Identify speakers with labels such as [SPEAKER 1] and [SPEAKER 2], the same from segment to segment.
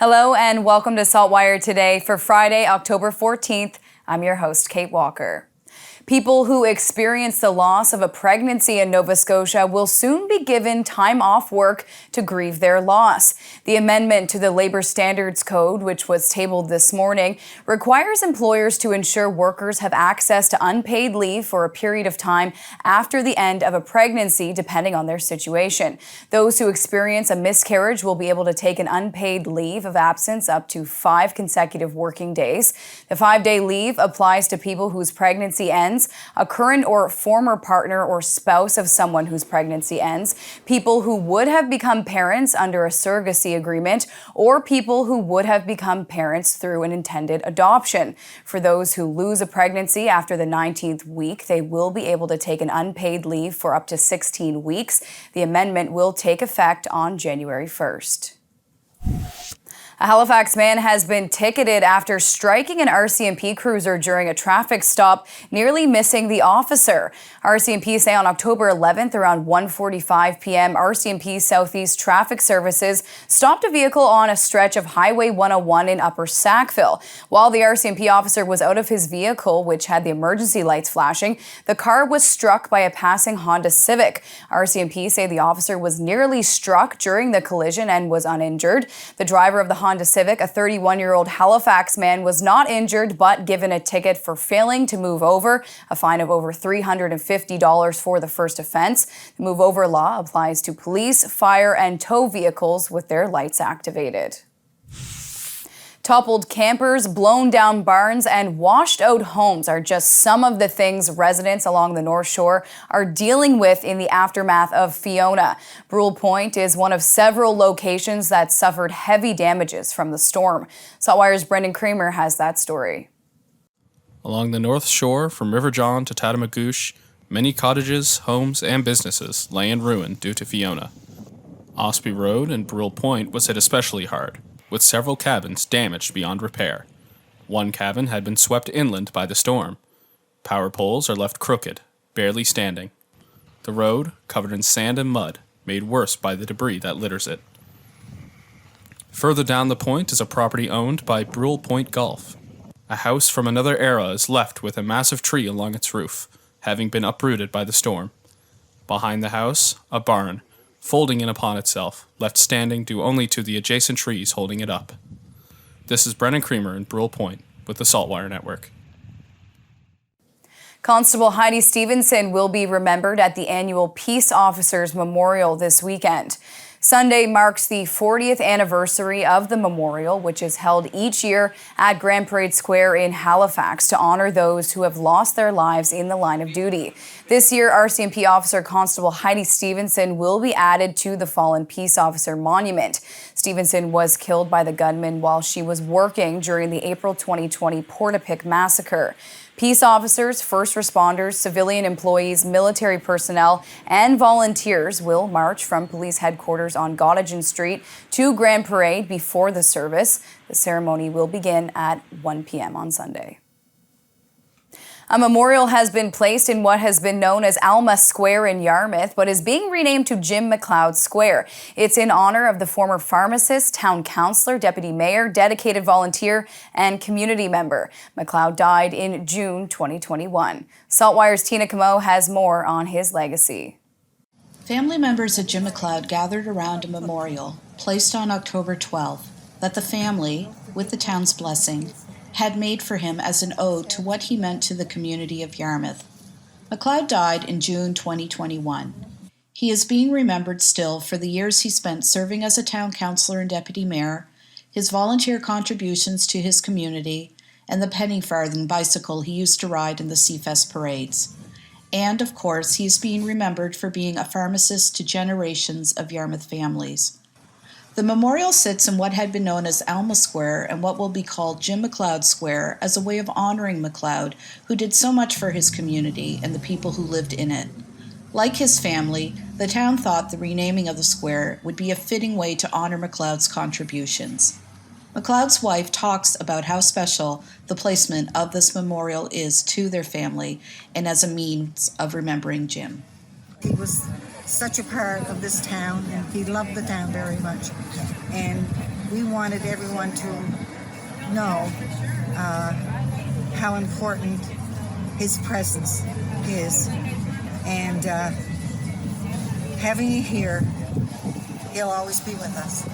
[SPEAKER 1] Hello and welcome to SaltWire today for Friday, October 14th. I'm your host, Kate Walker. People who experience the loss of a pregnancy in Nova Scotia will soon be given time off work to grieve their loss. The amendment to the Labor Standards Code, which was tabled this morning, requires employers to ensure workers have access to unpaid leave for a period of time after the end of a pregnancy, depending on their situation. Those who experience a miscarriage will be able to take an unpaid leave of absence up to 5 consecutive working days. The 5-day leave applies to people whose pregnancy ends, a current or former partner or spouse of someone whose pregnancy ends, people who would have become parents under a surrogacy agreement, or people who would have become parents through an intended adoption. For those who lose a pregnancy after the 19th week, they will be able to take an unpaid leave for up to 16 weeks. The amendment will take effect on January 1st. A Halifax man has been ticketed after striking an RCMP cruiser during a traffic stop, nearly missing the officer. RCMP say on October 11th, around 1:45 p.m., RCMP Southeast Traffic Services stopped a vehicle on a stretch of Highway 101 in Upper Sackville. While the RCMP officer was out of his vehicle, which had the emergency lights flashing, the car was struck by a passing Honda Civic. RCMP say the officer was nearly struck during the collision and was uninjured. The driver of the Honda Civic, a 31-year-old Halifax man, was not injured but given a ticket for failing to move over, a fine of over $350 for the first offense. The move over law applies to police, fire, and tow vehicles with their lights activated. Toppled campers, blown down barns, and washed out homes are just some of the things residents along the North Shore are dealing with in the aftermath of Fiona. Brule Point is one of several locations that suffered heavy damages from the storm. SaltWire's Brendan Kramer has that story.
[SPEAKER 2] Along the North Shore, from River John to Tatamagouche, many cottages, homes, and businesses lay in ruin due to Fiona. Ospey Road and Brule Point was hit especially hard, with several cabins damaged beyond repair. One cabin had been swept inland by the storm. Power poles are left crooked, barely standing. The road, covered in sand and mud, made worse by the debris that litters it. Further down the point is a property owned by Brule Point Golf. A house from another era is left with a massive tree along its roof, having been uprooted by the storm. Behind the house, a barn, folding in upon itself, left standing due only to the adjacent trees holding it up. This is Brendan Kramer in Brule Point with the SaltWire Network.
[SPEAKER 1] Constable Heidi Stevenson will be remembered at the annual Peace Officers Memorial this weekend. Sunday marks the 40th anniversary of the memorial, which is held each year at Grand Parade Square in Halifax to honor those who have lost their lives in the line of duty. This year, RCMP Officer Constable Heidi Stevenson will be added to the Fallen Peace Officer Monument. Stevenson was killed by the gunman while she was working during the April 2020 Portapique massacre. Peace officers, first responders, civilian employees, military personnel, and volunteers will march from police headquarters on Gottingen Street to Grand Parade before the service. The ceremony will begin at 1 p.m. on Sunday. A memorial has been placed in what has been known as Alma Square in Yarmouth, but is being renamed to Jim McLeod Square. It's in honor of the former pharmacist, town councillor, deputy mayor, dedicated volunteer, and community member. McLeod died in June 2021. SaltWire's Tina Camo has more on his legacy.
[SPEAKER 3] Family members of Jim McLeod gathered around a memorial placed on October 12th that the family, with the town's blessing, had made for him as an ode to what he meant to the community of Yarmouth. McLeod died in June 2021. He is being remembered still for the years he spent serving as a town councillor and deputy mayor, his volunteer contributions to his community, and the penny farthing bicycle he used to ride in the Seafest parades. And, of course, he is being remembered for being a pharmacist to generations of Yarmouth families. The memorial sits in what had been known as Alma Square and what will be called Jim McLeod Square as a way of honoring McLeod, who did so much for his community and the people who lived in it. Like his family, the town thought the renaming of the square would be a fitting way to honor McLeod's contributions. McLeod's wife talks about how special the placement of this memorial is to their family and as a means of remembering Jim.
[SPEAKER 4] He was such a part of this town, and he loved the town very much. And we wanted everyone to know how important his presence is. And having you here, he'll always be with us.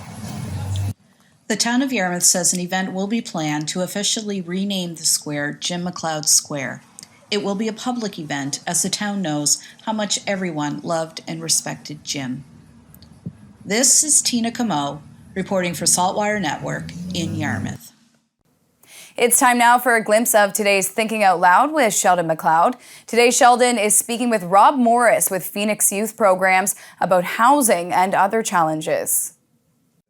[SPEAKER 3] The town of Yarmouth says an event will be planned to officially rename the square Jim McLeod Square. It will be a public event as the town knows how much everyone loved and respected Jim. This is Tina Camo reporting for SaltWire Network in Yarmouth.
[SPEAKER 1] It's time now for a glimpse of today's Thinking Out Loud with Sheldon McLeod. Today, Sheldon is speaking with Rob Morris with Phoenix Youth Programs about housing and other challenges.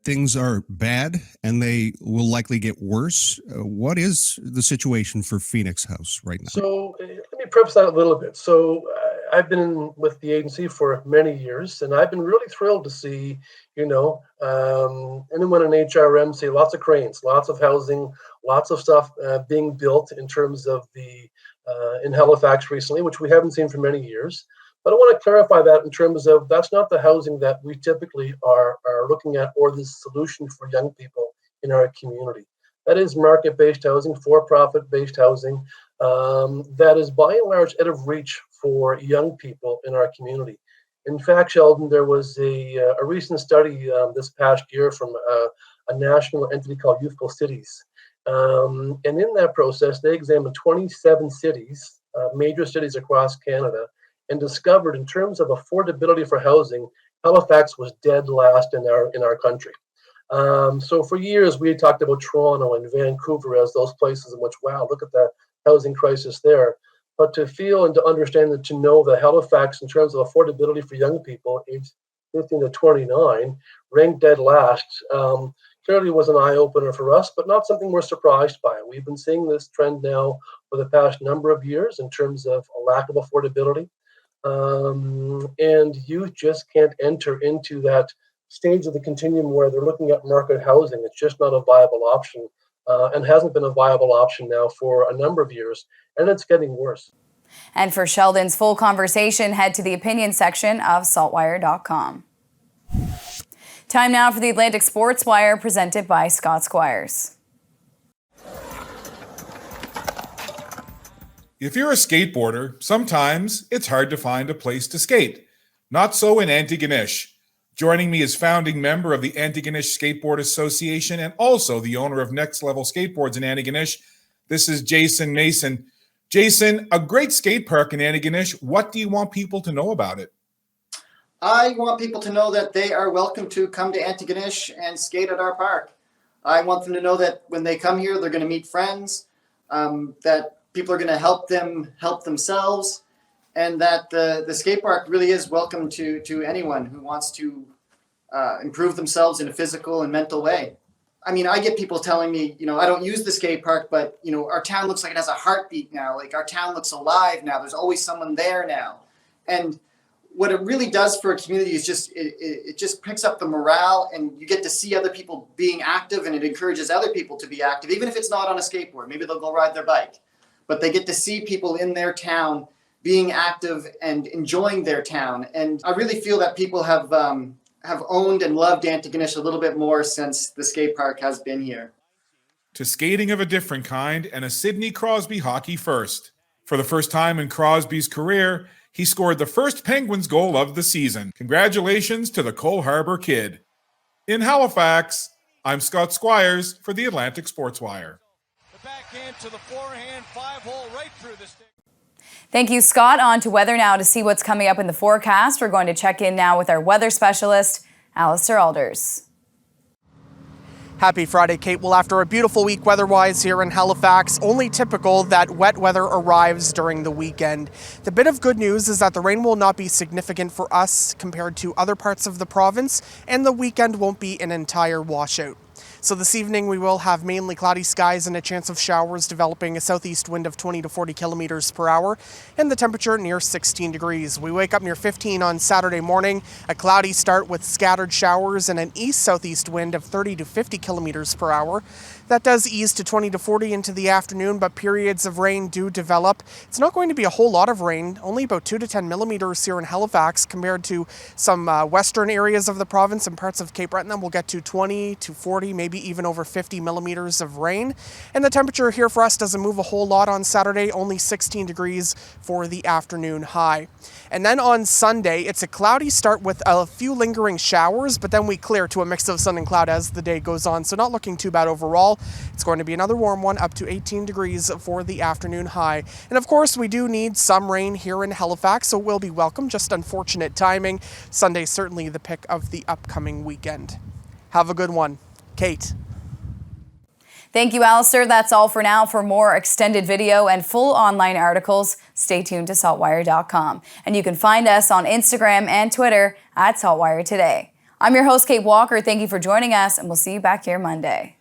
[SPEAKER 5] Things are bad and they will likely get worse. What is the situation for Phoenix House right now?
[SPEAKER 6] So let me preface that a little bit. So I've been with the agency for many years, and I've been really thrilled to see, anyone in HRM see lots of cranes, lots of housing, lots of stuff being built in terms of in Halifax recently, which we haven't seen for many years. But I want to clarify that in terms of that's not the housing that we typically are looking at or the solution for young people in our community. That is market-based housing, for-profit-based housing that is by and large out of reach for young people in our community. In fact, Sheldon, there was a recent study this past year from a national entity called Youthful Cities. And in that process, they examined 27 cities, major cities across Canada, and discovered in terms of affordability for housing, Halifax was dead last in our country. So for years, we had talked about Toronto and Vancouver as those places in which, wow, look at the housing crisis there. But to feel and to understand and to know that Halifax, in terms of affordability for young people, aged 15 to 29, ranked dead last, clearly was an eye-opener for us, but not something we're surprised by. We've been seeing this trend now for the past number of years in terms of a lack of affordability. And youth just can't enter into that stage of the continuum where they're looking at market housing. It's just not a viable option and hasn't been a viable option now for a number of years, and it's getting worse.
[SPEAKER 1] And for Sheldon's full conversation, head to the opinion section of saltwire.com. Time now for the Atlantic Sports Wire presented by Scott Squires.
[SPEAKER 7] If you're a skateboarder, sometimes it's hard to find a place to skate. Not so in Antigonish. Joining me is founding member of the Antigonish Skateboard Association and also the owner of Next Level Skateboards in Antigonish. This is Jason Mason. Jason, a great skate park in Antigonish. What do you want people to know about it?
[SPEAKER 8] I want people to know that they are welcome to come to Antigonish and skate at our park. I want them to know that when they come here, they're going to meet friends, that people are going to help them help themselves, and that the skate park really is welcome to anyone who wants to improve themselves in a physical and mental way. I mean, I get people telling me, I don't use the skate park, but, our town looks like it has a heartbeat now. Like our town looks alive now. There's always someone there now. And what it really does for a community is just, it just picks up the morale, and you get to see other people being active, and it encourages other people to be active, even if it's not on a skateboard. Maybe they'll go ride their bike, but they get to see people in their town being active and enjoying their town. And I really feel that people have owned and loved Antigonish a little bit more since the skate park has been here.
[SPEAKER 7] To skating of a different kind and a Sidney Crosby hockey first. For the first time in Crosby's career, he scored the first Penguins goal of the season. Congratulations to the Cole Harbour Kid. In Halifax, I'm Scott Squires for the Atlantic Sports Wire.
[SPEAKER 9] The backhand to the forehand, 5-hole right through the stick.
[SPEAKER 1] Thank you, Scott. On to weather now to see what's coming up in the forecast. We're going to check in now with our weather specialist, Alistair Alders.
[SPEAKER 10] Happy Friday, Kate. Well, after a beautiful week weather-wise here in Halifax, only typical that wet weather arrives during the weekend. The bit of good news is that the rain will not be significant for us compared to other parts of the province, and the weekend won't be an entire washout. So this evening we will have mainly cloudy skies and a chance of showers, developing a southeast wind of 20 to 40 kilometers per hour, and the temperature near 16 degrees. We wake up near 15 on Saturday morning, a cloudy start with scattered showers and an east-southeast wind of 30 to 50 kilometers per hour. That does ease to 20 to 40 into the afternoon, but periods of rain do develop. It's not going to be a whole lot of rain, only about 2 to 10 millimeters here in Halifax compared to some western areas of the province and parts of Cape Breton. Then we'll get to 20 to 40, maybe even over 50 millimeters of rain. And the temperature here for us doesn't move a whole lot on Saturday, only 16 degrees for the afternoon high. And then on Sunday, it's a cloudy start with a few lingering showers, but then we clear to a mix of sun and cloud as the day goes on, so not looking too bad overall. It's going to be another warm one, up to 18 degrees for the afternoon high. And of course, we do need some rain here in Halifax, so we'll be welcome. Just unfortunate timing. Sunday certainly the pick of the upcoming weekend. Have a good one. Kate.
[SPEAKER 1] Thank you, Alistair. That's all for now. For more extended video and full online articles, stay tuned to SaltWire.com. And you can find us on Instagram and Twitter at SaltWire Today. I'm your host, Kate Walker. Thank you for joining us, and we'll see you back here Monday.